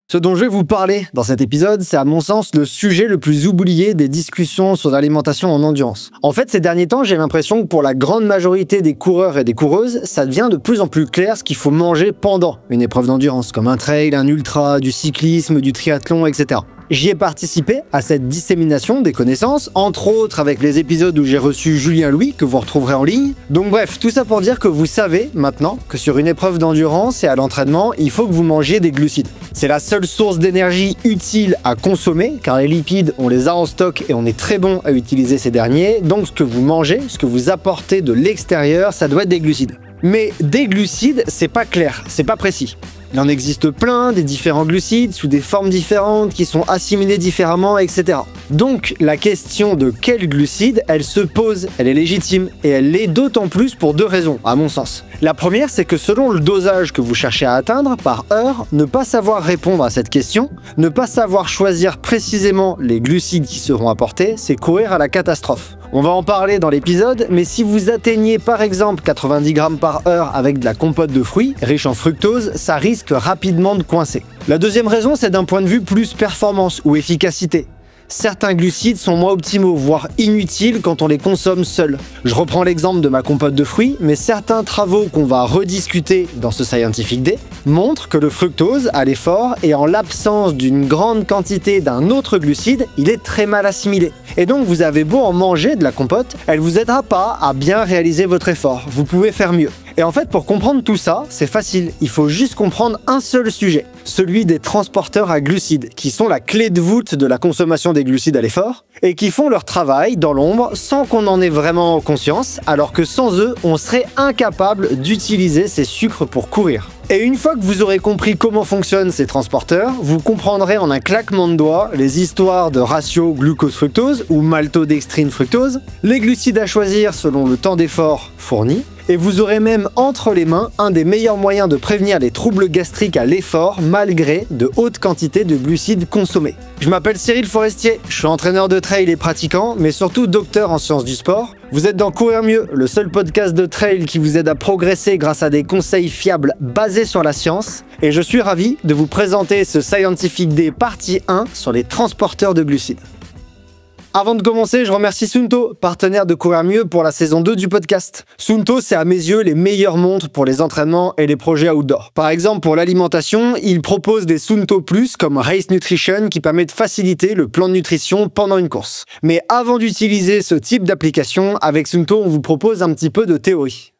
Ce dont je vais vous parler dans cet épisode, c'est à mon sens le sujet le plus oublié des discussions sur l'alimentation en endurance. En fait, ces derniers temps, j'ai l'impression que pour la grande majorité des coureurs et des coureuses, ça devient de plus en plus clair ce qu'il faut manger pendant une épreuve d'endurance, comme un trail, un ultra, du cyclisme, du triathlon, etc. J'y ai participé à cette dissémination des connaissances, entre autres avec les épisodes où j'ai reçu Julien Louis, que vous retrouverez en ligne. Donc bref, tout ça pour dire que vous savez maintenant que sur une épreuve d'endurance et à l'entraînement, il faut que vous mangiez des glucides. C'est la seule source d'énergie utile à consommer, car les lipides, on les a en stock et on est très bon à utiliser ces derniers. Donc ce que vous mangez, ce que vous apportez de l'extérieur, ça doit être des glucides. Mais des glucides, c'est pas clair, c'est pas précis. Il en existe plein, des différents glucides, sous des formes différentes, qui sont assimilés différemment, etc. Donc, la question de quels glucides, elle se pose, elle est légitime, et elle l'est d'autant plus pour deux raisons, à mon sens. La première, c'est que selon le dosage que vous cherchez à atteindre par heure, ne pas savoir répondre à cette question, ne pas savoir choisir précisément les glucides qui seront apportés, c'est courir à la catastrophe. On va en parler dans l'épisode, mais si vous atteignez par exemple 90 grammes par heure avec de la compote de fruits, riche en fructose, ça risque rapidement de coincer. La deuxième raison, c'est d'un point de vue plus performance ou efficacité. Certains glucides sont moins optimaux, voire inutiles quand on les consomme seuls. Je reprends l'exemple de ma compote de fruits, mais certains travaux qu'on va rediscuter dans ce Scientific Day montrent que le fructose, à l'effort, et en l'absence d'une grande quantité d'un autre glucide, il est très mal assimilé. Et donc vous avez beau en manger de la compote, elle vous aidera pas à bien réaliser votre effort. Vous pouvez faire mieux. Et en fait, pour comprendre tout ça, c'est facile. Il faut juste comprendre un seul sujet, celui des transporteurs à glucides, qui sont la clé de voûte de la consommation des glucides à l'effort, et qui font leur travail dans l'ombre sans qu'on en ait vraiment conscience, alors que sans eux, on serait incapable d'utiliser ces sucres pour courir. Et une fois que vous aurez compris comment fonctionnent ces transporteurs, vous comprendrez en un claquement de doigts les histoires de ratio glucose-fructose ou maltodextrine-fructose, les glucides à choisir selon le temps d'effort fourni, et vous aurez même entre les mains un des meilleurs moyens de prévenir les troubles gastriques à l'effort malgré de hautes quantités de glucides consommés. Je m'appelle Cyril Forestier, je suis entraîneur de trail et pratiquant, mais surtout docteur en sciences du sport. Vous êtes dans Courir Mieux, le seul podcast de trail qui vous aide à progresser grâce à des conseils fiables basés sur la science. Et je suis ravi de vous présenter ce Scientific Day partie 1 sur les transporteurs de glucides. Avant de commencer, je remercie Suunto, partenaire de Courir Mieux pour la saison 2 du podcast. Suunto, c'est à mes yeux les meilleures montres pour les entraînements et les projets outdoor. Par exemple, pour l'alimentation, ils proposent des Suunto Plus comme Race Nutrition qui permet de faciliter le plan de nutrition pendant une course. Mais avant d'utiliser ce type d'application, avec Suunto, on vous propose un petit peu de théorie.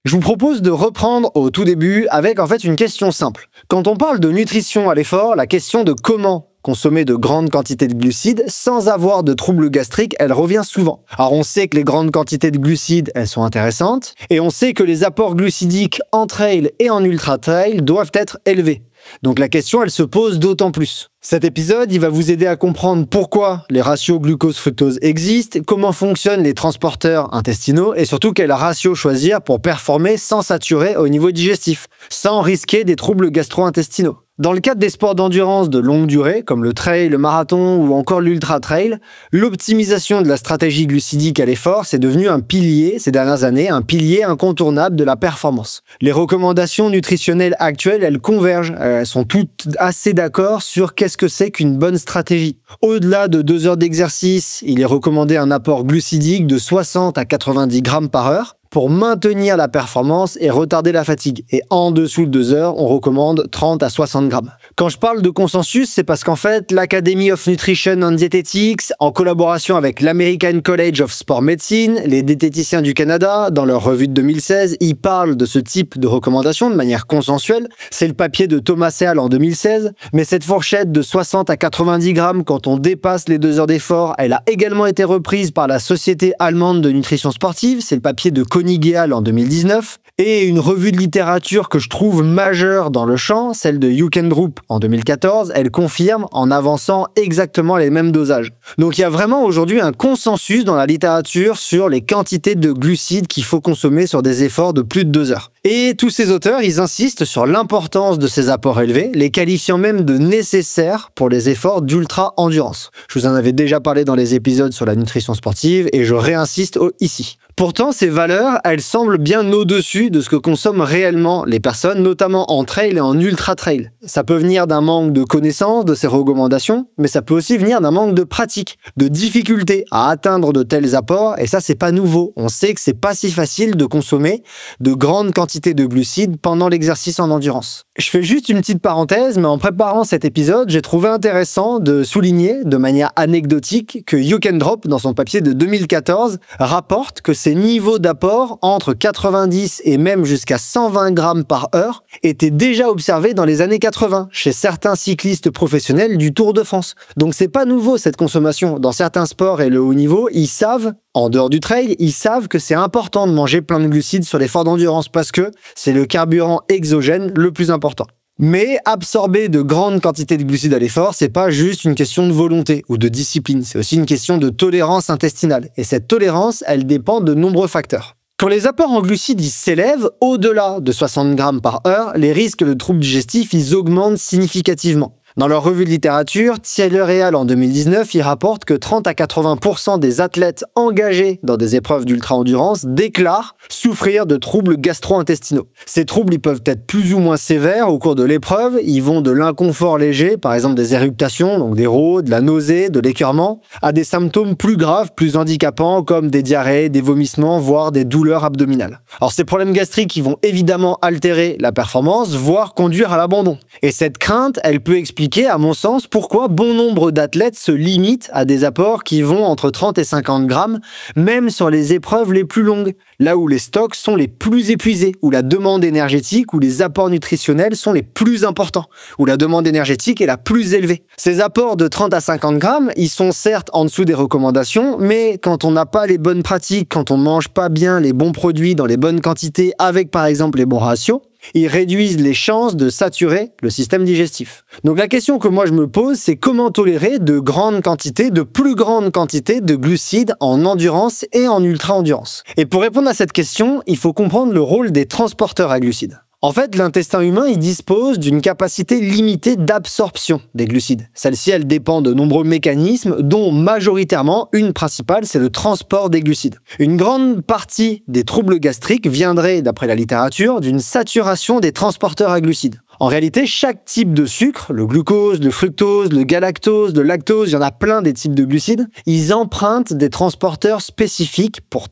Je vous propose de reprendre au tout début avec en fait une question simple. Quand on parle de nutrition à l'effort, la question de comment consommer de grandes quantités de glucides sans avoir de troubles gastriques, elle revient souvent. Alors on sait que les grandes quantités de glucides, elles sont intéressantes, et on sait que les apports glucidiques en trail et en ultra trail doivent être élevés. Donc la question, elle se pose d'autant plus. Cet épisode, il va vous aider à comprendre pourquoi les ratios glucose-fructose existent, comment fonctionnent les transporteurs intestinaux et surtout quel ratio choisir pour performer sans saturer au niveau digestif, sans risquer des troubles gastro-intestinaux. Dans le cadre des sports d'endurance de longue durée, comme le trail, le marathon ou encore l'ultra-trail, l'optimisation de la stratégie glucidique à l'effort, c'est devenu un pilier, ces dernières années, un pilier incontournable de la performance. Les recommandations nutritionnelles actuelles, elles convergent, elles sont toutes assez d'accord sur qu'est-ce que c'est qu'une bonne stratégie. Au-delà de 2 heures d'exercice, il est recommandé un apport glucidique de 60 à 90 grammes par heure, pour maintenir la performance et retarder la fatigue. Et en dessous de 2 heures, on recommande 30 à 60 grammes. Quand je parle de consensus, c'est parce qu'en fait, l'Academy of Nutrition and Dietetics, en collaboration avec l'American College of Sport Medicine, les diététiciens du Canada, dans leur revue de 2016, ils parlent de ce type de recommandations de manière consensuelle. C'est le papier de Thomas Searle en 2016. Mais cette fourchette de 60 à 90 grammes quand on dépasse les 2 heures d'effort, elle a également été reprise par la Société allemande de nutrition sportive. C'est le papier de Konigeal en 2019, et une revue de littérature que je trouve majeure dans le champ, celle de Juckendrup en 2014, elle confirme en avançant exactement les mêmes dosages. Donc il y a vraiment aujourd'hui un consensus dans la littérature sur les quantités de glucides qu'il faut consommer sur des efforts de plus de 2 heures. Et tous ces auteurs, ils insistent sur l'importance de ces apports élevés, les qualifiant même de nécessaires pour les efforts d'ultra-endurance. Je vous en avais déjà parlé dans les épisodes sur la nutrition sportive et je réinsiste ici. Pourtant, ces valeurs, elles semblent bien au-dessus de ce que consomment réellement les personnes, notamment en trail et en ultra-trail. Ça peut venir d'un manque de connaissance de ces recommandations, mais ça peut aussi venir d'un manque de pratique, de difficulté à atteindre de tels apports, et ça, c'est pas nouveau. On sait que c'est pas si facile de consommer de grandes quantités de glucides pendant l'exercice en endurance. Je fais juste une petite parenthèse, mais en préparant cet épisode, j'ai trouvé intéressant de souligner de manière anecdotique que You Can Drop, dans son papier de 2014, rapporte que ces niveaux d'apport entre 90 et même jusqu'à 120 grammes par heure étaient déjà observés dans les années 80 chez certains cyclistes professionnels du Tour de France. Donc c'est pas nouveau cette consommation. Dans certains sports et le haut niveau, ils savent, en dehors du trail, ils savent que c'est important de manger plein de glucides sur l'effort d'endurance parce que c'est le carburant exogène le plus important. Mais absorber de grandes quantités de glucides à l'effort, c'est pas juste une question de volonté ou de discipline, c'est aussi une question de tolérance intestinale. Et cette tolérance, elle dépend de nombreux facteurs. Quand les apports en glucides s'élèvent au-delà de 60 grammes par heure, les risques de troubles digestifs ils augmentent significativement. Dans leur revue de littérature, Thieler et al. En 2019, ils rapportent que 30 à 80% des athlètes engagés dans des épreuves d'ultra-endurance déclarent souffrir de troubles gastro-intestinaux. Ces troubles ils peuvent être plus ou moins sévères au cours de l'épreuve. Ils vont de l'inconfort léger, par exemple des éructations, donc des raux, de la nausée, de l'écœurement, à des symptômes plus graves, plus handicapants, comme des diarrhées, des vomissements, voire des douleurs abdominales. Alors ces problèmes gastriques ils vont évidemment altérer la performance, voire conduire à l'abandon. Et cette crainte, elle peut expliquer à mon sens, pourquoi bon nombre d'athlètes se limitent à des apports qui vont entre 30 et 50 grammes, même sur les épreuves les plus longues, là où les stocks sont les plus épuisés, où la demande énergétique ou les apports nutritionnels sont les plus importants, où la demande énergétique est la plus élevée. Ces apports de 30 à 50 grammes, ils sont certes en dessous des recommandations, mais quand on n'a pas les bonnes pratiques, quand on mange pas bien les bons produits dans les bonnes quantités, avec par exemple les bons ratios, ils réduisent les chances de saturer le système digestif. Donc la question que moi je me pose, c'est comment tolérer de grandes quantités, de plus grandes quantités de glucides en endurance et en ultra-endurance. Et pour répondre à cette question, il faut comprendre le rôle des transporteurs à glucides. En fait, l'intestin humain, il dispose d'une capacité limitée d'absorption des glucides. Celle-ci, elle dépend de nombreux mécanismes, dont majoritairement, une principale, c'est le transport des glucides. Une grande partie des troubles gastriques viendrait, d'après la littérature, d'une saturation des transporteurs à glucides. En réalité, chaque type de sucre, le glucose, le fructose, le galactose, le lactose, il y en a plein des types de glucides, ils empruntent des transporteurs spécifiques pour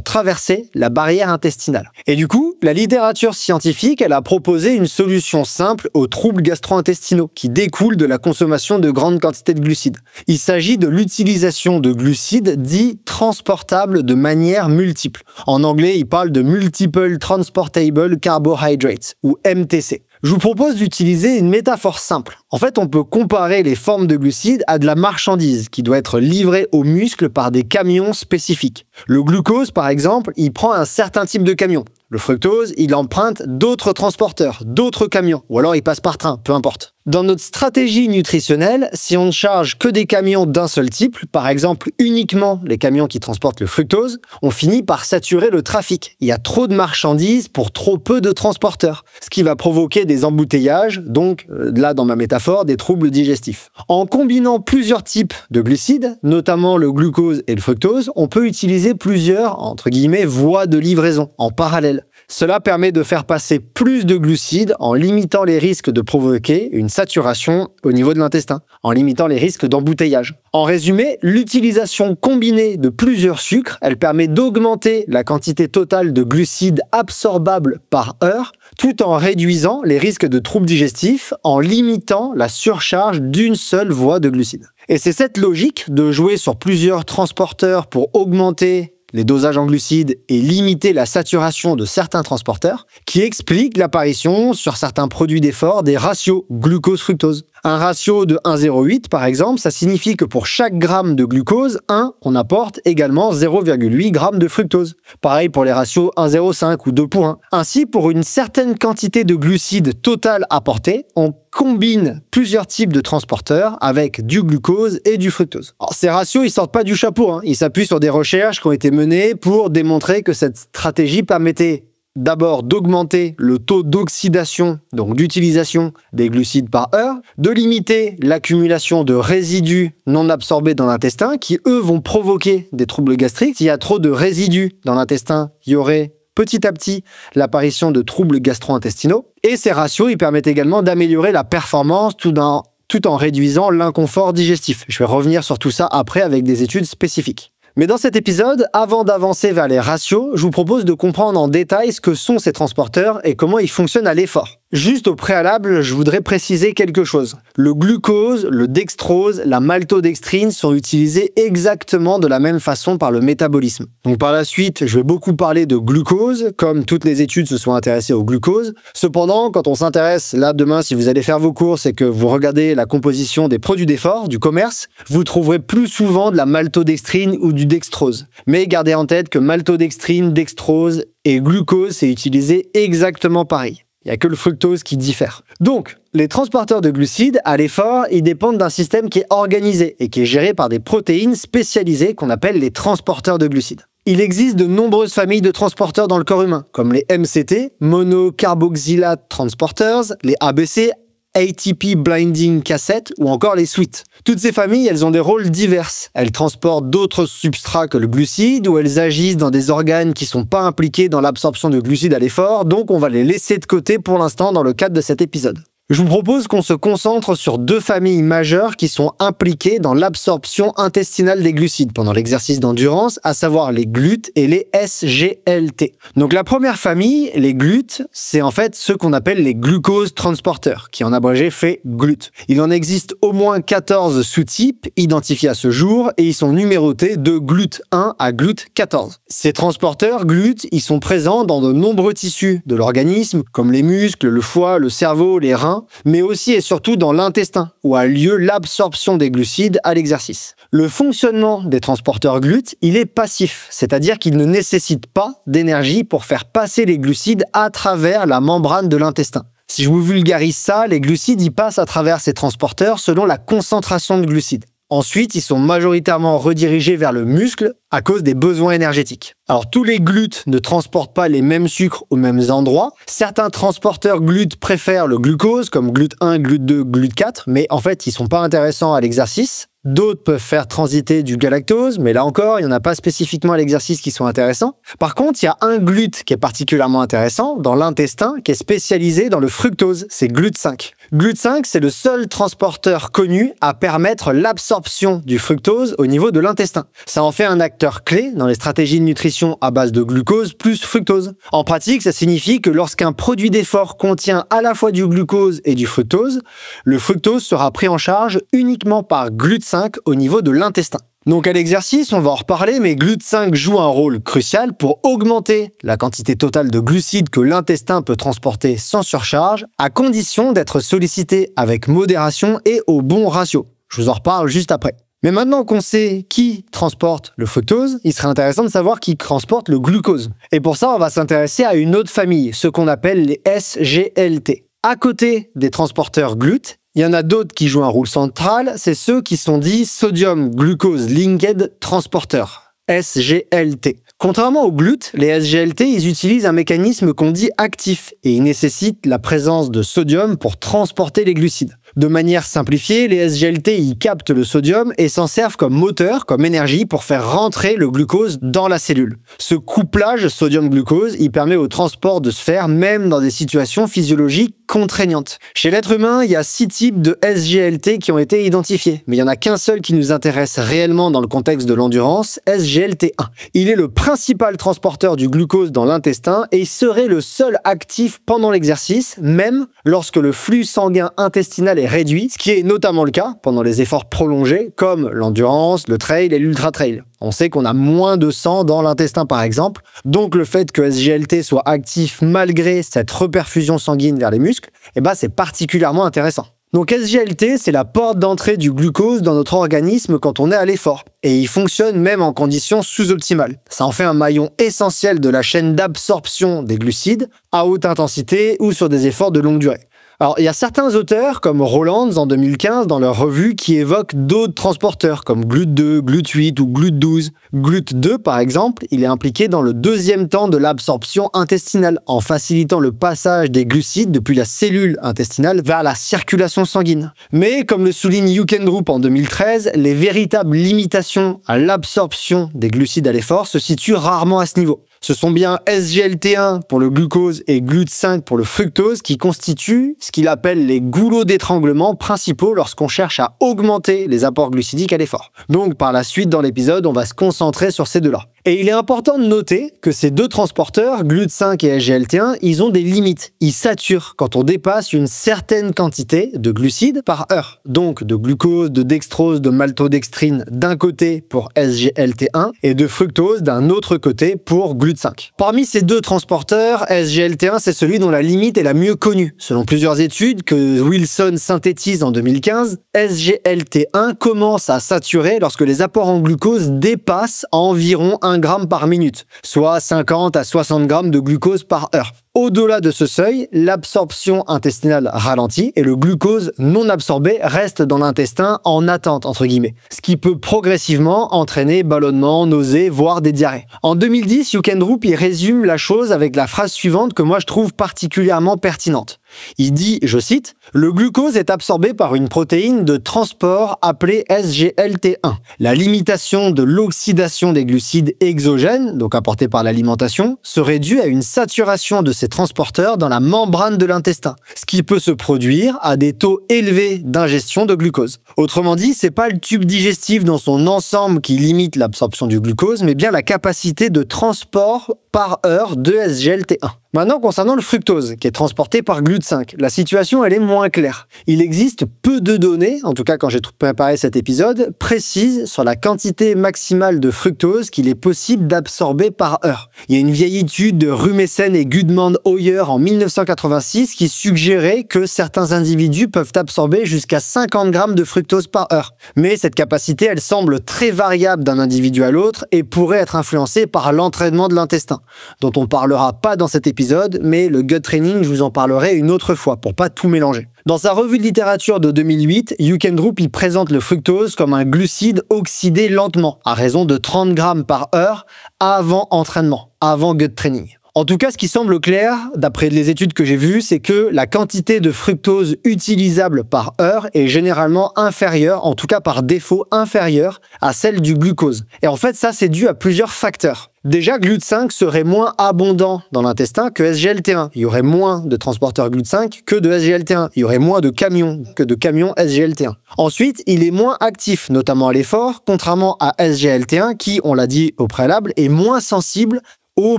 traverser la barrière intestinale. Et du coup, la littérature scientifique, elle a proposé une solution simple aux troubles gastro-intestinaux qui découlent de la consommation de grandes quantités de glucides. Il s'agit de l'utilisation de glucides dits transportables de manière multiple. En anglais, ils parlent de Multiple Transportable Carbohydrates, ou MTC. Je vous propose d'utiliser une métaphore simple. En fait, on peut comparer les formes de glucides à de la marchandise qui doit être livrée aux muscles par des camions spécifiques. Le glucose, par exemple, il prend un certain type de camion. Le fructose, il emprunte d'autres transporteurs, d'autres camions, ou alors il passe par train, peu importe. Dans notre stratégie nutritionnelle, si on ne charge que des camions d'un seul type, par exemple uniquement les camions qui transportent le fructose, on finit par saturer le trafic. Il y a trop de marchandises pour trop peu de transporteurs, ce qui va provoquer des embouteillages, donc là dans ma métaphore, des troubles digestifs. En combinant plusieurs types de glucides, notamment le glucose et le fructose, on peut utiliser plusieurs, entre guillemets, voies de livraison en parallèle. Cela permet de faire passer plus de glucides en limitant les risques de provoquer une saturation au niveau de l'intestin, en limitant les risques d'embouteillage. En résumé, l'utilisation combinée de plusieurs sucres, elle permet d'augmenter la quantité totale de glucides absorbables par heure, tout en réduisant les risques de troubles digestifs, en limitant la surcharge d'une seule voie de glucides. Et c'est cette logique de jouer sur plusieurs transporteurs pour augmenter les dosages en glucides et limiter la saturation de certains transporteurs, qui explique l'apparition sur certains produits d'effort des ratios glucose-fructose. Un ratio de 1,08 par exemple, ça signifie que pour chaque gramme de glucose, on apporte également 0,8 g de fructose. Pareil pour les ratios 1,05 ou 2 pour 1. Ainsi, pour une certaine quantité de glucides totale apportée, on combine plusieurs types de transporteurs avec du glucose et du fructose. Alors, ces ratios, ils sortent pas du chapeau, ils s'appuient sur des recherches qui ont été menées pour démontrer que cette stratégie permettait d'abord d'augmenter le taux d'oxydation, donc d'utilisation des glucides par heure, de limiter l'accumulation de résidus non absorbés dans l'intestin qui, eux, vont provoquer des troubles gastriques. S'il y a trop de résidus dans l'intestin, il y aurait petit à petit l'apparition de troubles gastro-intestinaux. Et ces ratios, ils permettent également d'améliorer la performance tout en réduisant l'inconfort digestif. Je vais revenir sur tout ça après avec des études spécifiques. Mais dans cet épisode, avant d'avancer vers les ratios, je vous propose de comprendre en détail ce que sont ces transporteurs et comment ils fonctionnent à l'effort. Juste au préalable, je voudrais préciser quelque chose. Le glucose, le dextrose, la maltodextrine sont utilisés exactement de la même façon par le métabolisme. Donc par la suite, je vais beaucoup parler de glucose, comme toutes les études se sont intéressées au glucose. Cependant, quand on s'intéresse, là demain, si vous allez faire vos courses et que vous regardez la composition des produits d'effort, du commerce, vous trouverez plus souvent de la maltodextrine ou du dextrose. Mais gardez en tête que maltodextrine, dextrose et glucose, c'est utilisé exactement pareil. Il n'y a que le fructose qui diffère. Donc, les transporteurs de glucides, à l'effort, ils dépendent d'un système qui est organisé et qui est géré par des protéines spécialisées qu'on appelle les transporteurs de glucides. Il existe de nombreuses familles de transporteurs dans le corps humain, comme les MCT, monocarboxylate transporters, les ABC, ATP Binding Cassette ou encore les SWIT. Toutes ces familles, elles ont des rôles divers. Elles transportent d'autres substrats que le glucide ou elles agissent dans des organes qui ne sont pas impliqués dans l'absorption de glucides à l'effort, donc on va les laisser de côté pour l'instant dans le cadre de cet épisode. Je vous propose qu'on se concentre sur deux familles majeures qui sont impliquées dans l'absorption intestinale des glucides pendant l'exercice d'endurance, à savoir les GLUT et les SGLT. Donc la première famille, les GLUT, c'est en fait ceux qu'on appelle les glucose transporteurs, qui en abrégé fait GLUT. Il en existe au moins 14 sous-types identifiés à ce jour et ils sont numérotés de GLUT1 à GLUT14. Ces transporteurs GLUT, ils sont présents dans de nombreux tissus de l'organisme, comme les muscles, le foie, le cerveau, les reins, mais aussi et surtout dans l'intestin, où a lieu l'absorption des glucides à l'exercice. Le fonctionnement des transporteurs GLUT, il est passif, c'est-à-dire qu'il ne nécessite pas d'énergie pour faire passer les glucides à travers la membrane de l'intestin. Si je vous vulgarise ça, les glucides y passent à travers ces transporteurs selon la concentration de glucides. Ensuite, ils sont majoritairement redirigés vers le muscle à cause des besoins énergétiques. Alors, tous les GLUT ne transportent pas les mêmes sucres aux mêmes endroits. Certains transporteurs GLUT préfèrent le glucose, comme GLUT1, GLUT2, GLUT4, mais en fait, ils sont pas intéressants à l'exercice. D'autres peuvent faire transiter du galactose, mais là encore, il n'y en a pas spécifiquement à l'exercice qui sont intéressants. Par contre, il y a un GLUT qui est particulièrement intéressant dans l'intestin, qui est spécialisé dans le fructose, c'est GLUT5. GLUT5, c'est le seul transporteur connu à permettre l'absorption du fructose au niveau de l'intestin. Ça en fait un acteur clé dans les stratégies de nutrition à base de glucose plus fructose. En pratique, ça signifie que lorsqu'un produit d'effort contient à la fois du glucose et du fructose, le fructose sera pris en charge uniquement par GLUT5 au niveau de l'intestin. Donc à l'exercice, on va en reparler, mais GLUT5 joue un rôle crucial pour augmenter la quantité totale de glucides que l'intestin peut transporter sans surcharge, à condition d'être sollicité avec modération et au bon ratio. Je vous en reparle juste après. Mais maintenant qu'on sait qui transporte le fructose, il serait intéressant de savoir qui transporte le glucose. Et pour ça, on va s'intéresser à une autre famille, ce qu'on appelle les SGLT. À côté des transporteurs GLUT, il y en a d'autres qui jouent un rôle central, c'est ceux qui sont dits Sodium Glucose Linked Transporteurs, SGLT. Contrairement aux GLUT, les SGLT, ils utilisent un mécanisme qu'on dit actif et ils nécessitent la présence de sodium pour transporter les glucides. De manière simplifiée, les SGLT, ils captent le sodium et s'en servent comme moteur, comme énergie pour faire rentrer le glucose dans la cellule. Ce couplage sodium-glucose, il permet au transport de se faire même dans des situations physiologiques contraignantes. Chez l'être humain, il y a 6 types de SGLT qui ont été identifiés, mais il n'y en a qu'un seul qui nous intéresse réellement dans le contexte de l'endurance, SGLT1. Il est le principal transporteur du glucose dans l'intestin et il serait le seul actif pendant l'exercice, même lorsque le flux sanguin intestinal est réduit, ce qui est notamment le cas pendant les efforts prolongés comme l'endurance, le trail et l'ultra-trail. On sait qu'on a moins de sang dans l'intestin par exemple, donc le fait que SGLT soit actif malgré cette reperfusion sanguine vers les muscles, c'est particulièrement intéressant. Donc SGLT, c'est la porte d'entrée du glucose dans notre organisme quand on est à l'effort. Et il fonctionne même en conditions sous-optimales. Ça en fait un maillon essentiel de la chaîne d'absorption des glucides à haute intensité ou sur des efforts de longue durée. Alors, il y a certains auteurs, comme Rowlands en 2015, dans leur revue, qui évoquent d'autres transporteurs, comme GLUT2, GLUT8 ou GLUT12. GLUT2, par exemple, il est impliqué dans le deuxième temps de l'absorption intestinale, en facilitant le passage des glucides depuis la cellule intestinale vers la circulation sanguine. Mais, comme le souligne Ukendrup en 2013, les véritables limitations à l'absorption des glucides à l'effort se situent rarement à ce niveau. Ce sont bien SGLT1 pour le glucose et GLUT5 pour le fructose qui constituent ce qu'il appelle les goulots d'étranglement principaux lorsqu'on cherche à augmenter les apports glucidiques à l'effort. Donc par la suite dans l'épisode, on va se concentrer sur ces deux-là. Et il est important de noter que ces deux transporteurs, GLUT5 et SGLT1, ils ont des limites. Ils saturent quand on dépasse une certaine quantité de glucides par heure. Donc de glucose, de dextrose, de maltodextrine d'un côté pour SGLT1 et de fructose d'un autre côté pour GLUT5. Parmi ces deux transporteurs, SGLT1 c'est celui dont la limite est la mieux connue. Selon plusieurs études que Wilson synthétise en 2015, SGLT1 commence à saturer lorsque les apports en glucose dépassent environ 1 gramme par minute, soit 50 à 60 grammes de glucose par heure. Au-delà de ce seuil, l'absorption intestinale ralentit et le glucose non absorbé reste dans l'intestin en attente, entre guillemets, ce qui peut progressivement entraîner ballonnement, nausées, voire des diarrhées. En 2010, Ukendrup y résume la chose avec la phrase suivante que moi je trouve particulièrement pertinente. Il dit, je cite, « Le glucose est absorbé par une protéine de transport appelée SGLT1. La limitation de l'oxydation des glucides exogènes, donc apportés par l'alimentation, serait due à une saturation de ces transporteurs dans la membrane de l'intestin, ce qui peut se produire à des taux élevés d'ingestion de glucose. » Autrement dit, c'est pas le tube digestif dans son ensemble qui limite l'absorption du glucose, mais bien la capacité de transport par heure de SGLT1. Maintenant, concernant le fructose, qui est transporté par GLUT5, la situation elle est moins claire. Il existe peu de données, en tout cas quand j'ai préparé cet épisode, précises sur la quantité maximale de fructose qu'il est possible d'absorber par heure. Il y a une vieille étude de Rumessen et Gudmand-Hoyer en 1986 qui suggérait que certains individus peuvent absorber jusqu'à 50 grammes de fructose par heure. Mais cette capacité, elle semble très variable d'un individu à l'autre et pourrait être influencée par l'entraînement de l'intestin, dont on parlera pas dans cet épisode, mais le gut training, je vous en parlerai une autre fois pour pas tout mélanger. Dans sa revue de littérature de 2008, Ukendrup y présente le fructose comme un glucide oxydé lentement, à raison de 30 grammes par heure avant entraînement, avant gut training. En tout cas, ce qui semble clair, d'après les études que j'ai vues, c'est que la quantité de fructose utilisable par heure est généralement inférieure, en tout cas par défaut inférieure, à celle du glucose. Et en fait, ça, c'est dû à plusieurs facteurs. Déjà, GLUT5 serait moins abondant dans l'intestin que SGLT1. Il y aurait moins de transporteurs GLUT5 que de SGLT1. Il y aurait moins de camions que de camions SGLT1. Ensuite, il est moins actif, notamment à l'effort, contrairement à SGLT1 qui, on l'a dit au préalable, est moins sensible au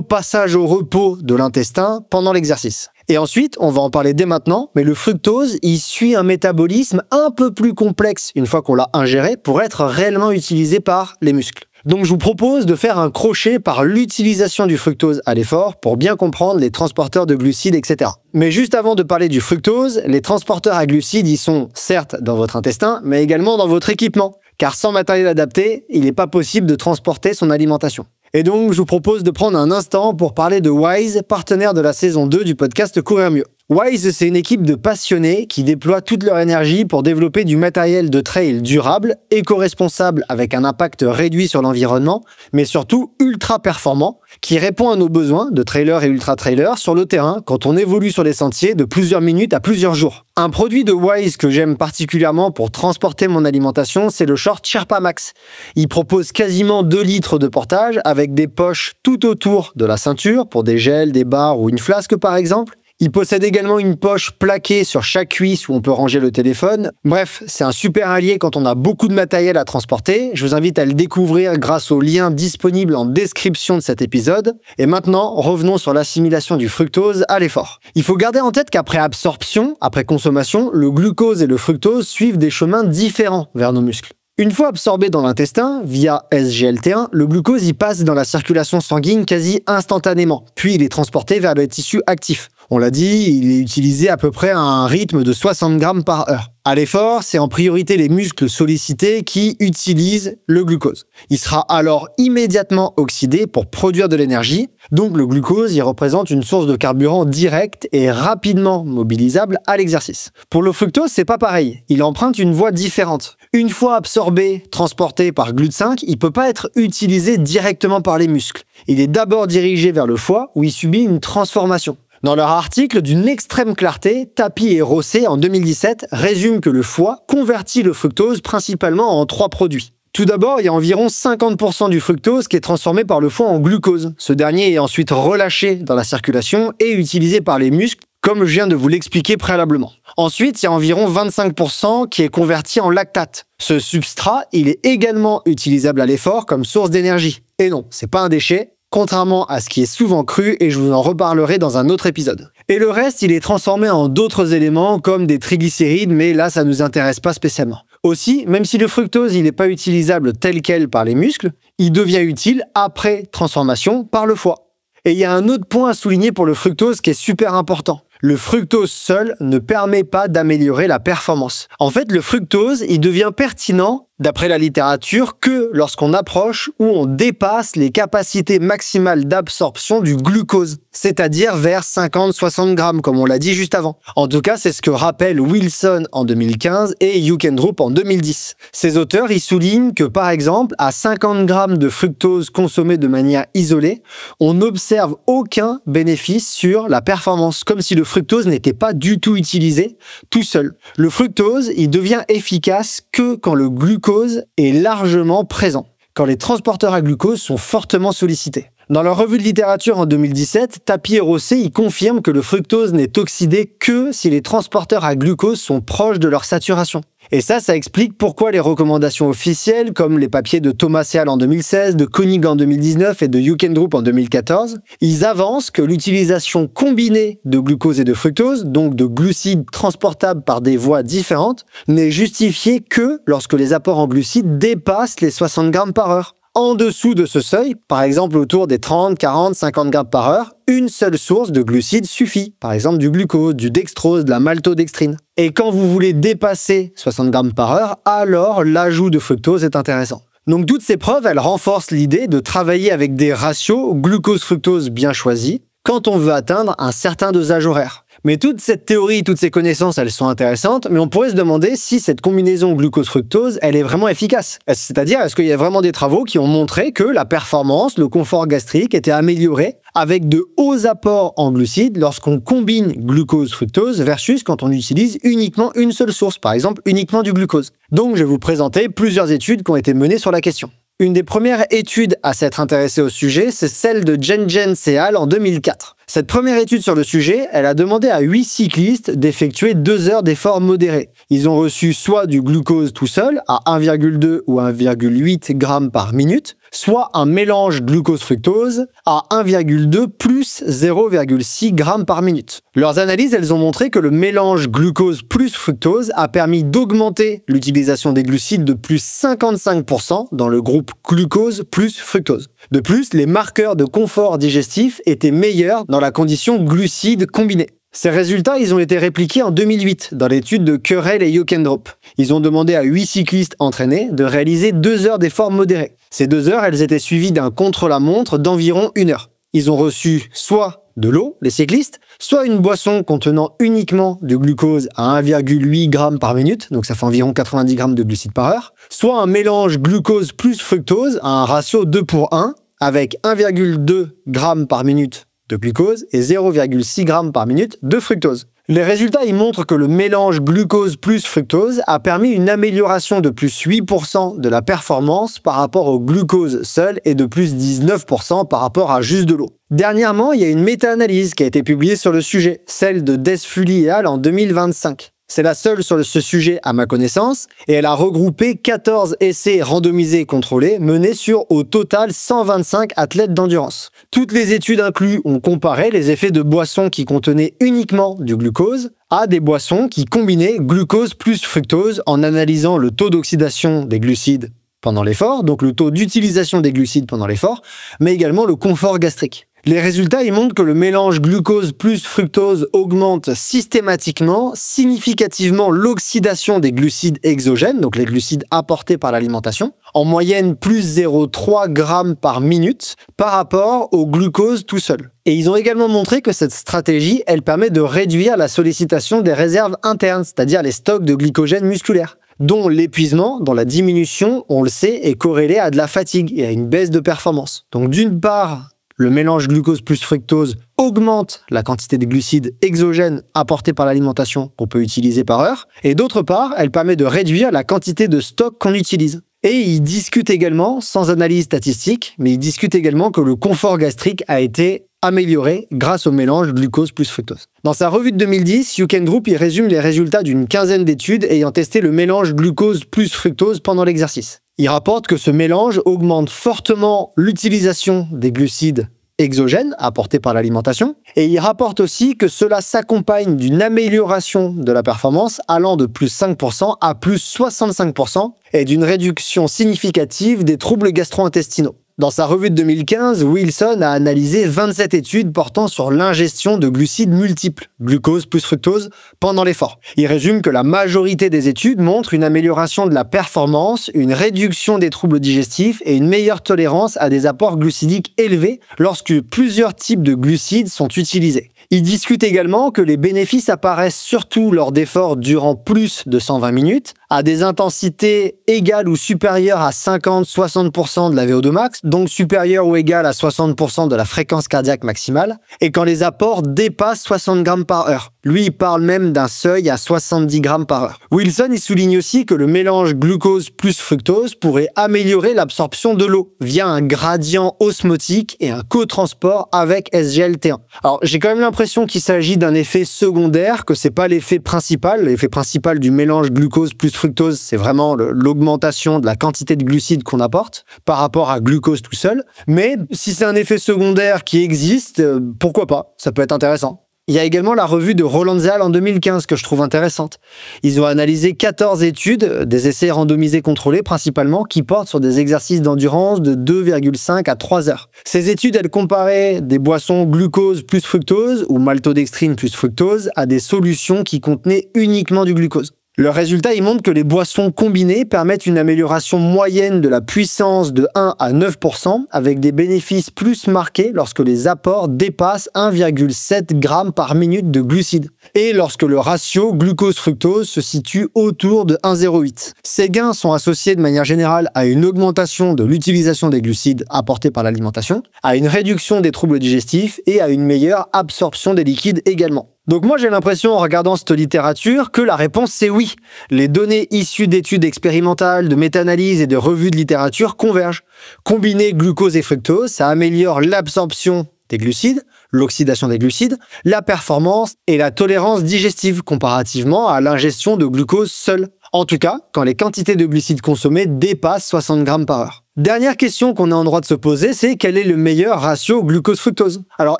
passage au repos de l'intestin pendant l'exercice. Et ensuite, on va en parler dès maintenant, mais le fructose, il suit un métabolisme un peu plus complexe une fois qu'on l'a ingéré pour être réellement utilisé par les muscles. Donc je vous propose de faire un crochet par l'utilisation du fructose à l'effort pour bien comprendre les transporteurs de glucides, etc. Mais juste avant de parler du fructose, les transporteurs à glucides, ils sont certes dans votre intestin, mais également dans votre équipement. Car sans matériel adapté, il n'est pas possible de transporter son alimentation. Et donc, je vous propose de prendre un instant pour parler de Wise, partenaire de la saison 2 du podcast Courir Mieux. Wise, c'est une équipe de passionnés qui déploient toute leur énergie pour développer du matériel de trail durable, éco-responsable avec un impact réduit sur l'environnement, mais surtout ultra performant, qui répond à nos besoins de trailers et ultra-trailers sur le terrain quand on évolue sur les sentiers de plusieurs minutes à plusieurs jours. Un produit de Wise que j'aime particulièrement pour transporter mon alimentation, c'est le short Sherpa Max. Il propose quasiment 2 litres de portage avec des poches tout autour de la ceinture pour des gels, des barres ou une flasque par exemple. Il possède également une poche plaquée sur chaque cuisse où on peut ranger le téléphone. Bref, c'est un super allié quand on a beaucoup de matériel à transporter. Je vous invite à le découvrir grâce au lien disponible en description de cet épisode. Et maintenant, revenons sur l'assimilation du fructose à l'effort. Il faut garder en tête qu'après absorption, après consommation, le glucose et le fructose suivent des chemins différents vers nos muscles. Une fois absorbé dans l'intestin, via SGLT1, le glucose y passe dans la circulation sanguine quasi instantanément, puis il est transporté vers les tissus actifs. On l'a dit, il est utilisé à peu près à un rythme de 60 grammes par heure. À l'effort, c'est en priorité les muscles sollicités qui utilisent le glucose. Il sera alors immédiatement oxydé pour produire de l'énergie. Donc le glucose, il représente une source de carburant directe et rapidement mobilisable à l'exercice. Pour le fructose, c'est pas pareil. Il emprunte une voie différente. Une fois absorbé, transporté par GLUT5, il peut pas être utilisé directement par les muscles. Il est d'abord dirigé vers le foie où il subit une transformation. Dans leur article d'une extrême clarté, Tapi et Rosset en 2017 résument que le foie convertit le fructose principalement en 3 produits. Tout d'abord, il y a environ 50% du fructose qui est transformé par le foie en glucose. Ce dernier est ensuite relâché dans la circulation et utilisé par les muscles, comme je viens de vous l'expliquer préalablement. Ensuite, il y a environ 25% qui est converti en lactate. Ce substrat, il est également utilisable à l'effort comme source d'énergie. Et non, c'est pas un déchet, contrairement à ce qui est souvent cru, et je vous en reparlerai dans un autre épisode. Et le reste, il est transformé en d'autres éléments comme des triglycérides, mais là, ça nous intéresse pas spécialement. Aussi, même si le fructose il n'est pas utilisable tel quel par les muscles, il devient utile après transformation par le foie. Et il y a un autre point à souligner pour le fructose qui est super important. Le fructose seul ne permet pas d'améliorer la performance. En fait, le fructose, il devient pertinent, d'après la littérature, que lorsqu'on approche ou on dépasse les capacités maximales d'absorption du glucose, c'est-à-dire vers 50-60 grammes, comme on l'a dit juste avant. En tout cas, c'est ce que rappellent Wilson en 2015 et Heugendrup en 2010. Ces auteurs y soulignent que, par exemple, à 50 grammes de fructose consommé de manière isolée, on n'observe aucun bénéfice sur la performance, comme si le fructose n'était pas du tout utilisé tout seul. Le fructose, il devient efficace que quand le glucose est largement présent, quand les transporteurs à glucose sont fortement sollicités. Dans leur revue de littérature en 2017, Tapi et Rosset y confirment que le fructose n'est oxydé que si les transporteurs à glucose sont proches de leur saturation. Et ça explique pourquoi les recommandations officielles, comme les papiers de Thomas et al. En 2016, de Koenig en 2019 et de Heugendrup en 2014, ils avancent que l'utilisation combinée de glucose et de fructose, donc de glucides transportables par des voies différentes, n'est justifiée que lorsque les apports en glucides dépassent les 60 grammes par heure. En dessous de ce seuil, par exemple autour des 30, 40, 50 grammes par heure, une seule source de glucides suffit, par exemple du glucose, du dextrose, de la maltodextrine. Et quand vous voulez dépasser 60 grammes par heure, alors l'ajout de fructose est intéressant. Donc toutes ces preuves, elles renforcent l'idée de travailler avec des ratios glucose-fructose bien choisis quand on veut atteindre un certain dosage horaire. Mais toute cette théorie, toutes ces connaissances, elles sont intéressantes, mais on pourrait se demander si cette combinaison glucose-fructose, elle est vraiment efficace. C'est-à-dire, est-ce qu'il y a vraiment des travaux qui ont montré que la performance, le confort gastrique étaient améliorés avec de hauts apports en glucides lorsqu'on combine glucose-fructose versus quand on utilise uniquement une seule source, par exemple uniquement du glucose. Donc je vais vous présenter plusieurs études qui ont été menées sur la question. Une des premières études à s'être intéressée au sujet, c'est celle de Jenjen et al. En 2004. Cette première étude sur le sujet, elle a demandé à 8 cyclistes d'effectuer 2 heures d'effort modéré. Ils ont reçu soit du glucose tout seul, à 1,2 ou 1,8 g par minute, soit un mélange glucose-fructose à 1,2 plus 0,6 g par minute. Leurs analyses, elles ont montré que le mélange glucose plus fructose a permis d'augmenter l'utilisation des glucides de plus 55% dans le groupe glucose plus fructose. De plus, les marqueurs de confort digestif étaient meilleurs dans la condition glucides combinés. Ces résultats, ils ont été répliqués en 2008 dans l'étude de Querelle et Heugendrup. Ils ont demandé à 8 cyclistes entraînés de réaliser 2 heures d'effort modéré. Ces 2 heures, elles étaient suivies d'un contre-la-montre d'environ 1 heure. Ils ont reçu soit de l'eau, les cyclistes, soit une boisson contenant uniquement du glucose à 1,8 g par minute, donc ça fait environ 90 g de glucides par heure, soit un mélange glucose plus fructose à un ratio 2:1 avec 1,2 g par minute de glucose et 0,6 g par minute de fructose. Les résultats ils montrent que le mélange glucose plus fructose a permis une amélioration de plus 8% de la performance par rapport au glucose seul et de plus 19% par rapport à juste de l'eau. Dernièrement, il y a une méta-analyse qui a été publiée sur le sujet, celle de Desfully et al. En 2025. C'est la seule sur ce sujet à ma connaissance, et elle a regroupé 14 essais randomisés contrôlés menés sur au total 125 athlètes d'endurance. Toutes les études incluses ont comparé les effets de boissons qui contenaient uniquement du glucose à des boissons qui combinaient glucose plus fructose en analysant le taux d'oxydation des glucides pendant l'effort, donc le taux d'utilisation des glucides pendant l'effort, mais également le confort gastrique. Les résultats ils montrent que le mélange glucose plus fructose augmente systématiquement, significativement l'oxydation des glucides exogènes, donc les glucides apportés par l'alimentation, en moyenne plus 0,3 g par minute par rapport au glucose tout seul. Et ils ont également montré que cette stratégie, elle permet de réduire la sollicitation des réserves internes, c'est-à-dire les stocks de glycogène musculaire, dont l'épuisement, dont la diminution, on le sait, est corrélé à de la fatigue et à une baisse de performance. Donc d'une part, le mélange glucose plus fructose augmente la quantité de glucides exogènes apportés par l'alimentation qu'on peut utiliser par heure, et d'autre part, elle permet de réduire la quantité de stock qu'on utilise. Et ils discutent également, sans analyse statistique, mais ils discutent également que le confort gastrique a été amélioré grâce au mélange glucose plus fructose. Dans sa revue de 2010, You Can Group y résume les résultats d'une quinzaine d'études ayant testé le mélange glucose plus fructose pendant l'exercice. Il rapporte que ce mélange augmente fortement l'utilisation des glucides exogènes apportés par l'alimentation, et il rapporte aussi que cela s'accompagne d'une amélioration de la performance allant de plus 5% à plus 65% et d'une réduction significative des troubles gastro-intestinaux. Dans sa revue de 2015, Wilson a analysé 27 études portant sur l'ingestion de glucides multiples, glucose plus fructose, pendant l'effort. Il résume que la majorité des études montrent une amélioration de la performance, une réduction des troubles digestifs et une meilleure tolérance à des apports glucidiques élevés lorsque plusieurs types de glucides sont utilisés. Il discute également que les bénéfices apparaissent surtout lors d'efforts durant plus de 120 minutes, à des intensités égales ou supérieures à 50-60% de la VO2 max, donc supérieures ou égales à 60% de la fréquence cardiaque maximale, et quand les apports dépassent 60 grammes par heure. Lui, il parle même d'un seuil à 70 grammes par heure. Wilson, il souligne aussi que le mélange glucose plus fructose pourrait améliorer l'absorption de l'eau via un gradient osmotique et un cotransport avec SGLT1. Alors, j'ai quand même l'impression qu'il s'agit d'un effet secondaire, que c'est pas l'effet principal. L'effet principal du mélange glucose plus fructose, c'est vraiment l'augmentation de la quantité de glucides qu'on apporte par rapport à glucose tout seul. Mais si c'est un effet secondaire qui existe, pourquoi pas? Ça peut être intéressant. Il y a également la revue de Roland-Zahl en 2015 que je trouve intéressante. Ils ont analysé 14 études, des essais randomisés contrôlés principalement, qui portent sur des exercices d'endurance de 2,5 à 3 heures. Ces études, elles comparaient des boissons glucose plus fructose ou maltodextrine plus fructose à des solutions qui contenaient uniquement du glucose. Le résultat, il montre que les boissons combinées permettent une amélioration moyenne de la puissance de 1 à 9%, avec des bénéfices plus marqués lorsque les apports dépassent 1,7 g par minute de glucides, et lorsque le ratio glucose-fructose se situe autour de 1,08. Ces gains sont associés de manière générale à une augmentation de l'utilisation des glucides apportés par l'alimentation, à une réduction des troubles digestifs et à une meilleure absorption des liquides également. Donc moi j'ai l'impression en regardant cette littérature que la réponse c'est oui. Les données issues d'études expérimentales, de méta-analyses et de revues de littérature convergent. Combiner glucose et fructose, ça améliore l'absorption des glucides, l'oxydation des glucides, la performance et la tolérance digestive comparativement à l'ingestion de glucose seule. En tout cas, quand les quantités de glucides consommées dépassent 60 grammes par heure. Dernière question qu'on est en droit de se poser, c'est quel est le meilleur ratio glucose-fructose? Alors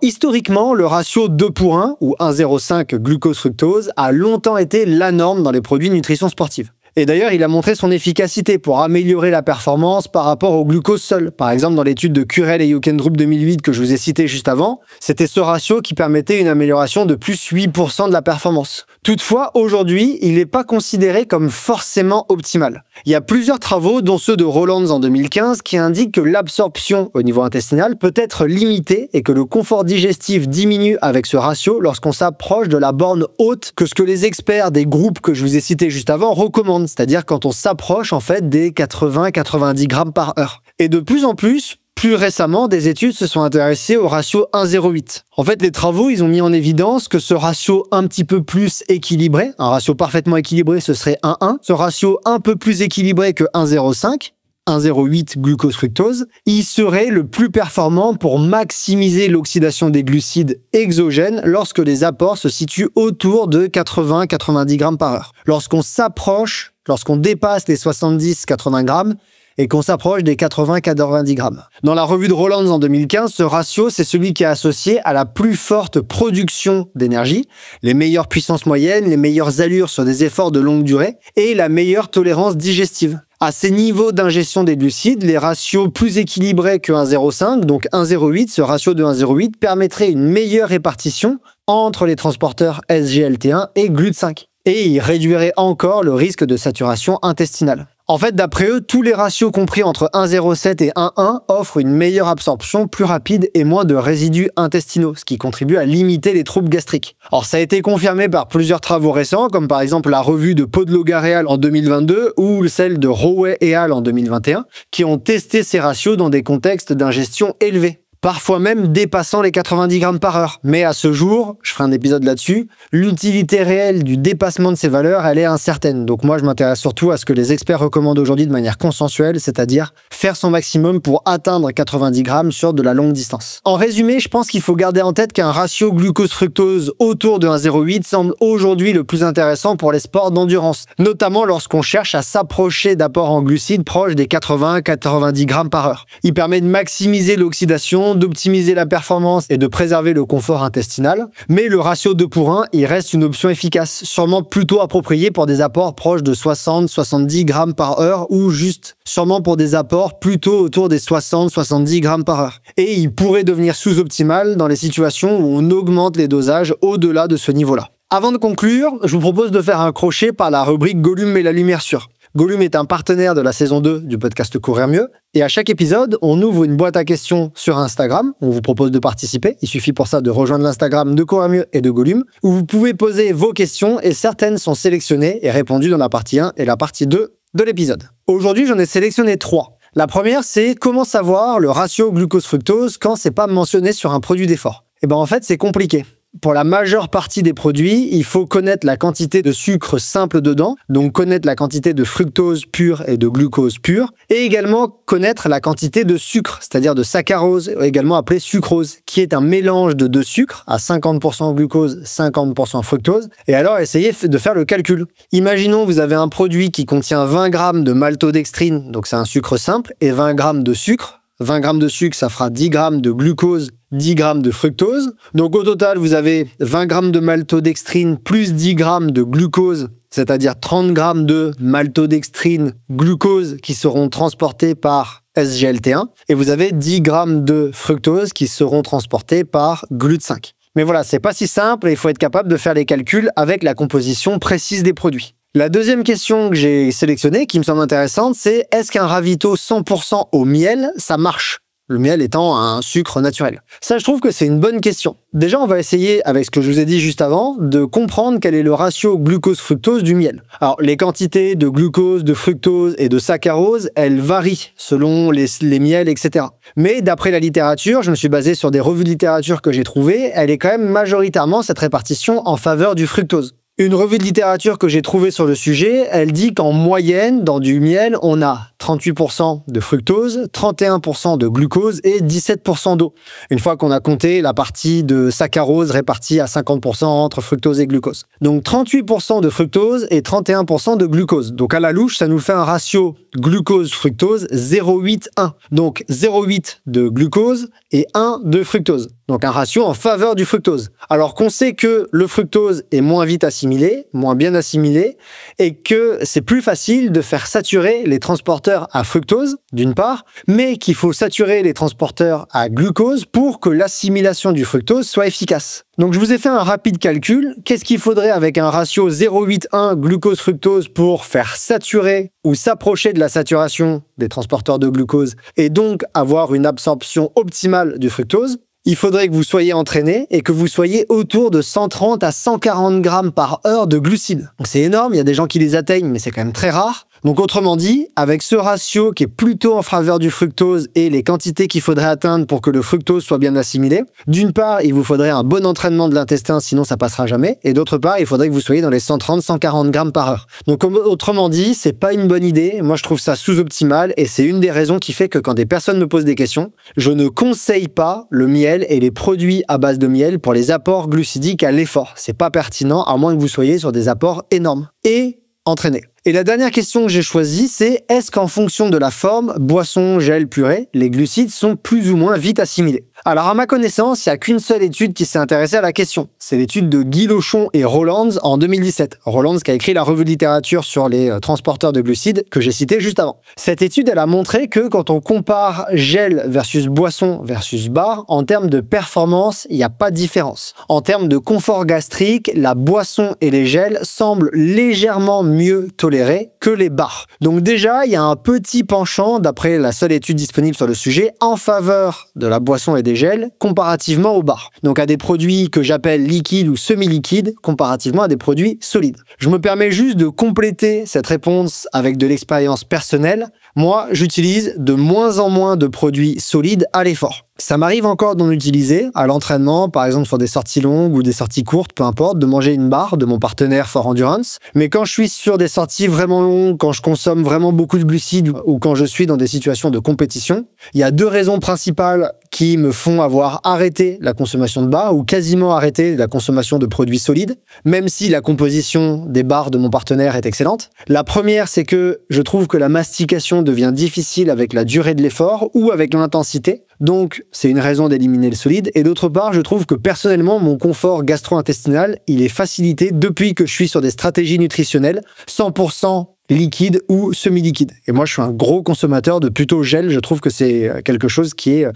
historiquement, le ratio 2 pour 1 ou 1,05 glucose-fructose a longtemps été la norme dans les produits de nutrition sportive. Et d'ailleurs, il a montré son efficacité pour améliorer la performance par rapport au glucose seul. Par exemple, dans l'étude de Curel et You Can Group 2008 que je vous ai cité juste avant, c'était ce ratio qui permettait une amélioration de plus 8% de la performance. Toutefois, aujourd'hui, il n'est pas considéré comme forcément optimal. Il y a plusieurs travaux, dont ceux de Roland en 2015, qui indiquent que l'absorption au niveau intestinal peut être limitée et que le confort digestif diminue avec ce ratio lorsqu'on s'approche de la borne haute que ce que les experts des groupes que je vous ai cités juste avant recommandent, c'est-à-dire quand on s'approche en fait des 80-90 grammes par heure. Et de plus en plus récemment, des études se sont intéressées au ratio 1,08. En fait, les travaux, ils ont mis en évidence que ce ratio un petit peu plus équilibré, un ratio parfaitement équilibré, ce serait 1,1. Ce ratio un peu plus équilibré que 1,05, 1,08 glucose-fructose, il serait le plus performant pour maximiser l'oxydation des glucides exogènes lorsque les apports se situent autour de 80-90 grammes par heure. Lorsqu'on s'approche, lorsqu'on dépasse les 70-80 grammes, et qu'on s'approche des 80-90 grammes. Dans la revue de Roland en 2015, ce ratio, c'est celui qui est associé à la plus forte production d'énergie, les meilleures puissances moyennes, les meilleures allures sur des efforts de longue durée et la meilleure tolérance digestive. À ces niveaux d'ingestion des glucides, les ratios plus équilibrés que 1,05, donc 1,08, ce ratio de 1,08 permettrait une meilleure répartition entre les transporteurs SGLT1 et GLUT5. Et il réduirait encore le risque de saturation intestinale. En fait, d'après eux, tous les ratios compris entre 1,07 et 1,1 offrent une meilleure absorption plus rapide et moins de résidus intestinaux, ce qui contribue à limiter les troubles gastriques. Alors, ça a été confirmé par plusieurs travaux récents, comme par exemple la revue de Podloga et al. En 2022 ou celle de Rowey et al. En 2021, qui ont testé ces ratios dans des contextes d'ingestion élevés, parfois même dépassant les 90 grammes par heure. Mais à ce jour, je ferai un épisode là-dessus, l'utilité réelle du dépassement de ces valeurs, elle est incertaine. Donc moi, je m'intéresse surtout à ce que les experts recommandent aujourd'hui de manière consensuelle, c'est-à-dire faire son maximum pour atteindre 90 grammes sur de la longue distance. En résumé, je pense qu'il faut garder en tête qu'un ratio glucose-fructose autour de 1,08 semble aujourd'hui le plus intéressant pour les sports d'endurance, notamment lorsqu'on cherche à s'approcher d'apports en glucides proches des 80-90 grammes par heure. Il permet de maximiser l'oxydation, d'optimiser la performance et de préserver le confort intestinal. Mais le ratio 2 pour 1, il reste une option efficace, sûrement plutôt appropriée pour des apports proches de 60-70 grammes par heure ou juste sûrement pour des apports plutôt autour des 60-70 grammes par heure. Et il pourrait devenir sous-optimal dans les situations où on augmente les dosages au-delà de ce niveau-là. Avant de conclure, je vous propose de faire un crochet par la rubrique Gollum met la lumière sur. Gollum est un partenaire de la saison 2 du podcast Courir Mieux. Et à chaque épisode, on ouvre une boîte à questions sur Instagram. On vous propose de participer. Il suffit pour ça de rejoindre l'Instagram de Courir Mieux et de Gollum, où vous pouvez poser vos questions et certaines sont sélectionnées et répondues dans la partie 1 et la partie 2 de l'épisode. Aujourd'hui, j'en ai sélectionné 3. La première, c'est comment savoir le ratio glucose-fructose quand c'est pas mentionné sur un produit d'effort. Et ben en fait, c'est compliqué. Pour la majeure partie des produits, il faut connaître la quantité de sucre simple dedans, donc connaître la quantité de fructose pure et de glucose pure, et également connaître la quantité de sucre, c'est-à-dire de saccharose, également appelé sucrose, qui est un mélange de deux sucres à 50% glucose, 50% fructose, et alors essayez de faire le calcul. Imaginons vous avez un produit qui contient 20 grammes de maltodextrine, donc c'est un sucre simple, et 20 grammes de sucre. 20 grammes de sucre, ça fera 10 grammes de glucose, 10 grammes de fructose. Donc au total, vous avez 20 grammes de maltodextrine plus 10 grammes de glucose, c'est-à-dire 30 grammes de maltodextrine glucose qui seront transportés par SGLT1. Et vous avez 10 grammes de fructose qui seront transportés par GLUT5. Mais voilà, c'est pas si simple et il faut être capable de faire les calculs avec la composition précise des produits. La deuxième question que j'ai sélectionnée, qui me semble intéressante, c'est est-ce qu'un ravito 100% au miel, ça marche? Le miel étant un sucre naturel. Ça, je trouve que c'est une bonne question. Déjà, on va essayer, avec ce que je vous ai dit juste avant, de comprendre quel est le ratio glucose-fructose du miel. Alors, les quantités de glucose, de fructose et de saccharose, elles varient selon les miels, etc. Mais d'après la littérature, je me suis basé sur des revues de littérature que j'ai trouvées, elle est quand même majoritairement cette répartition en faveur du fructose. Une revue de littérature que j'ai trouvée sur le sujet, elle dit qu'en moyenne, dans du miel, on a 38% de fructose, 31% de glucose et 17% d'eau. Une fois qu'on a compté la partie de saccharose répartie à 50% entre fructose et glucose. Donc 38% de fructose et 31% de glucose. Donc à la louche, ça nous fait un ratio glucose-fructose 0,8-1. Donc 0,8 de glucose et 1 de fructose. Donc un ratio en faveur du fructose. Alors qu'on sait que le fructose est moins vite assimilé, moins bien assimilé, et que c'est plus facile de faire saturer les transporteurs à fructose, d'une part, mais qu'il faut saturer les transporteurs à glucose pour que l'assimilation du fructose soit efficace. Donc je vous ai fait un rapide calcul. Qu'est-ce qu'il faudrait avec un ratio 0,8-1 glucose-fructose pour faire saturer ou s'approcher de la saturation des transporteurs de glucose et donc avoir une absorption optimale du fructose? Il faudrait que vous soyez entraîné et que vous soyez autour de 130 à 140 grammes par heure de glucides. C'est énorme, il y a des gens qui les atteignent, mais c'est quand même très rare. Donc autrement dit, avec ce ratio qui est plutôt en faveur du fructose et les quantités qu'il faudrait atteindre pour que le fructose soit bien assimilé, d'une part, il vous faudrait un bon entraînement de l'intestin, sinon ça passera jamais, et d'autre part, il faudrait que vous soyez dans les 130-140 grammes par heure. Donc autrement dit, c'est pas une bonne idée, moi je trouve ça sous-optimal, et c'est une des raisons qui fait que quand des personnes me posent des questions, je ne conseille pas le miel et les produits à base de miel pour les apports glucidiques à l'effort. C'est pas pertinent, à moins que vous soyez sur des apports énormes. Et entraîné. Et la dernière question que j'ai choisie, c'est est-ce qu'en fonction de la forme, boisson, gel, purée, les glucides sont plus ou moins vite assimilés? Alors à ma connaissance, il n'y a qu'une seule étude qui s'est intéressée à la question. C'est l'étude de Guy Lochon et Rollands en 2017. Rollands qui a écrit la revue de littérature sur les transporteurs de glucides que j'ai cité juste avant. Cette étude, elle a montré que quand on compare gel versus boisson versus bar, en termes de performance, il n'y a pas de différence. En termes de confort gastrique, la boisson et les gels semblent légèrement mieux tolérés que les bars. Donc déjà, il y a un petit penchant, d'après la seule étude disponible sur le sujet, en faveur de la boisson et des gels comparativement aux bars. Donc à des produits que j'appelle liquides ou semi-liquides comparativement à des produits solides. Je me permets juste de compléter cette réponse avec de l'expérience personnelle. Moi, j'utilise de moins en moins de produits solides à l'effort. Ça m'arrive encore d'en utiliser à l'entraînement, par exemple sur des sorties longues ou des sorties courtes, peu importe, de manger une barre de mon partenaire Fort Endurance. Mais quand je suis sur des sorties vraiment longues, quand je consomme vraiment beaucoup de glucides ou quand je suis dans des situations de compétition, il y a deux raisons principales qui me font avoir arrêté la consommation de barres ou quasiment arrêté la consommation de produits solides, même si la composition des barres de mon partenaire est excellente. La première, c'est que je trouve que la mastication devient difficile avec la durée de l'effort ou avec l'intensité. Donc, c'est une raison d'éliminer le solide. Et d'autre part, je trouve que personnellement, mon confort gastro-intestinal, il est facilité depuis que je suis sur des stratégies nutritionnelles 100% liquide ou semi-liquide. Et moi, je suis un gros consommateur de plutôt gel. Je trouve que c'est quelque chose qui est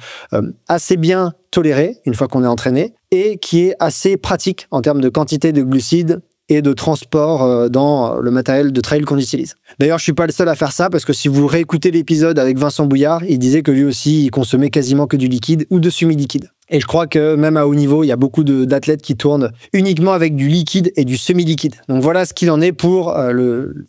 assez bien toléré une fois qu'on est entraîné et qui est assez pratique en termes de quantité de glucides et de transport dans le matériel de trail qu'on utilise. D'ailleurs, je suis pas le seul à faire ça parce que si vous réécoutez l'épisode avec Vincent Bouillard, il disait que lui aussi, il consommait quasiment que du liquide ou de semi-liquide. Et je crois que même à haut niveau, il y a beaucoup d'athlètes qui tournent uniquement avec du liquide et du semi-liquide. Donc voilà ce qu'il en est pour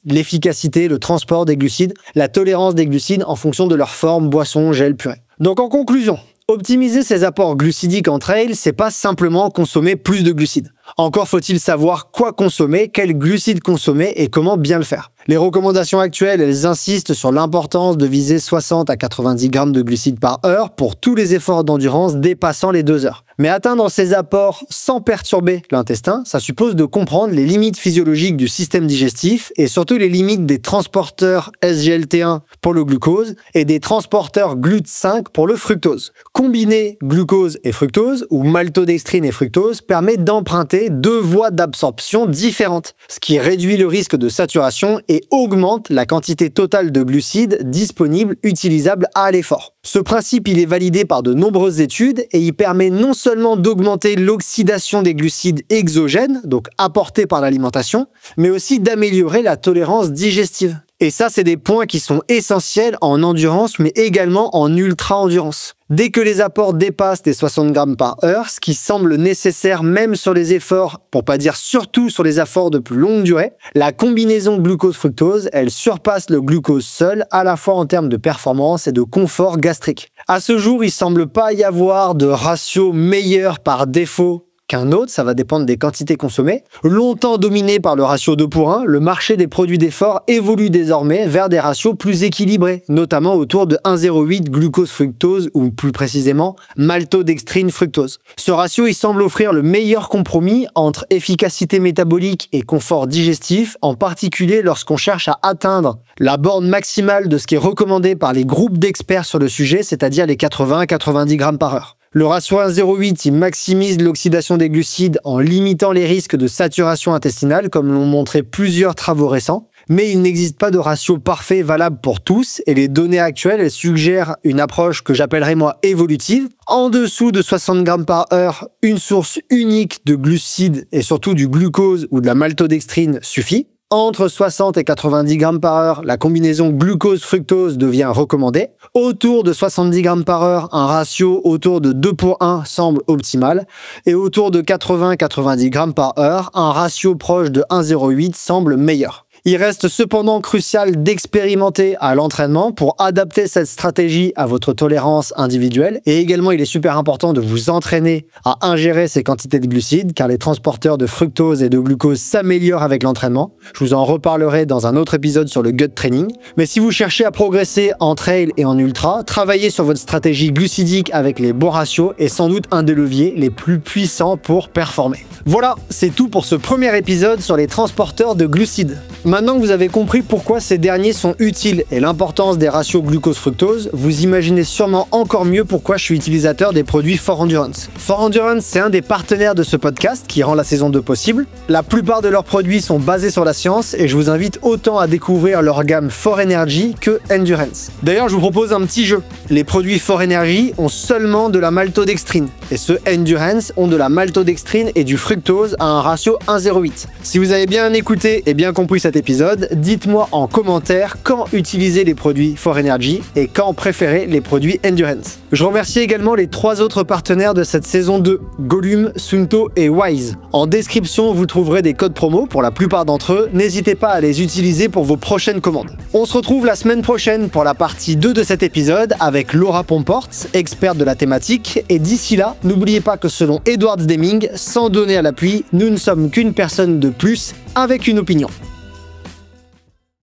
l'efficacité, le transport des glucides, la tolérance des glucides en fonction de leur forme, boisson, gel, purée. Donc en conclusion, optimiser ses apports glucidiques en trail, c'est pas simplement consommer plus de glucides. Encore faut-il savoir quoi consommer, quels glucides consommer et comment bien le faire. Les recommandations actuelles, elles insistent sur l'importance de viser 60 à 90 grammes de glucides par heure pour tous les efforts d'endurance dépassant les 2 heures. Mais atteindre ces apports sans perturber l'intestin, ça suppose de comprendre les limites physiologiques du système digestif et surtout les limites des transporteurs SGLT1 pour le glucose et des transporteurs GLUT5 pour le fructose. Combiner glucose et fructose ou maltodextrine et fructose permet d'emprunter 2 voies d'absorption différentes, ce qui réduit le risque de saturation et augmente la quantité totale de glucides disponibles utilisables à l'effort. Ce principe, il est validé par de nombreuses études et il permet non seulement d'augmenter l'oxydation des glucides exogènes, donc apportés par l'alimentation, mais aussi d'améliorer la tolérance digestive. Et ça, c'est des points qui sont essentiels en endurance, mais également en ultra-endurance. Dès que les apports dépassent les 60 grammes par heure, ce qui semble nécessaire même sur les efforts, pour pas dire surtout sur les efforts de plus longue durée, la combinaison glucose-fructose, elle surpasse le glucose seul, à la fois en termes de performance et de confort gastrique. À ce jour, il semble pas y avoir de ratio meilleur par défaut qu'un autre, ça va dépendre des quantités consommées. Longtemps dominé par le ratio 2 pour 1, le marché des produits d'effort évolue désormais vers des ratios plus équilibrés, notamment autour de 1,08 glucose-fructose ou plus précisément maltodextrine-fructose. Ce ratio, il semble offrir le meilleur compromis entre efficacité métabolique et confort digestif, en particulier lorsqu'on cherche à atteindre la borne maximale de ce qui est recommandé par les groupes d'experts sur le sujet, c'est-à-dire les 80 à 90 grammes par heure. Le ratio 1,08, il maximise l'oxydation des glucides en limitant les risques de saturation intestinale, comme l'ont montré plusieurs travaux récents. Mais il n'existe pas de ratio parfait valable pour tous, et les données actuelles, elles suggèrent une approche que j'appellerais moi évolutive. En dessous de 60 grammes par heure, une source unique de glucides et surtout du glucose ou de la maltodextrine suffit. Entre 60 et 90 grammes par heure, la combinaison glucose-fructose devient recommandée. Autour de 70 grammes par heure, un ratio autour de 2 pour 1 semble optimal. Et autour de 80-90 grammes par heure, un ratio proche de 1,08 semble meilleur. Il reste cependant crucial d'expérimenter à l'entraînement pour adapter cette stratégie à votre tolérance individuelle. Et également, il est super important de vous entraîner à ingérer ces quantités de glucides, car les transporteurs de fructose et de glucose s'améliorent avec l'entraînement. Je vous en reparlerai dans un autre épisode sur le gut training. Mais si vous cherchez à progresser en trail et en ultra, travailler sur votre stratégie glucidique avec les bons ratios est sans doute un des leviers les plus puissants pour performer. Voilà, c'est tout pour ce premier épisode sur les transporteurs de glucides. Maintenant que vous avez compris pourquoi ces derniers sont utiles et l'importance des ratios glucose-fructose, vous imaginez sûrement encore mieux pourquoi je suis utilisateur des produits 4Endurance. 4Endurance, c'est un des partenaires de ce podcast qui rend la saison 2 possible. La plupart de leurs produits sont basés sur la science et je vous invite autant à découvrir leur gamme 4Energy que Endurance. D'ailleurs, je vous propose un petit jeu. Les produits 4Energy ont seulement de la maltodextrine et ceux Endurance ont de la maltodextrine et du fructose à un ratio 1,08. Si vous avez bien écouté et bien compris cet épisode, dites-moi en commentaire quand utiliser les produits 4Energy et quand préférer les produits Endurance. Je remercie également les 3 autres partenaires de cette saison 2, Gollum, Suunto et Wise. En description, vous trouverez des codes promo pour la plupart d'entre eux. N'hésitez pas à les utiliser pour vos prochaines commandes. On se retrouve la semaine prochaine pour la partie 2 de cet épisode avec Laura Pomports, experte de la thématique. Et d'ici là, n'oubliez pas que selon Edwards Deming, sans donner à l'appui, nous ne sommes qu'une personne de plus avec une opinion.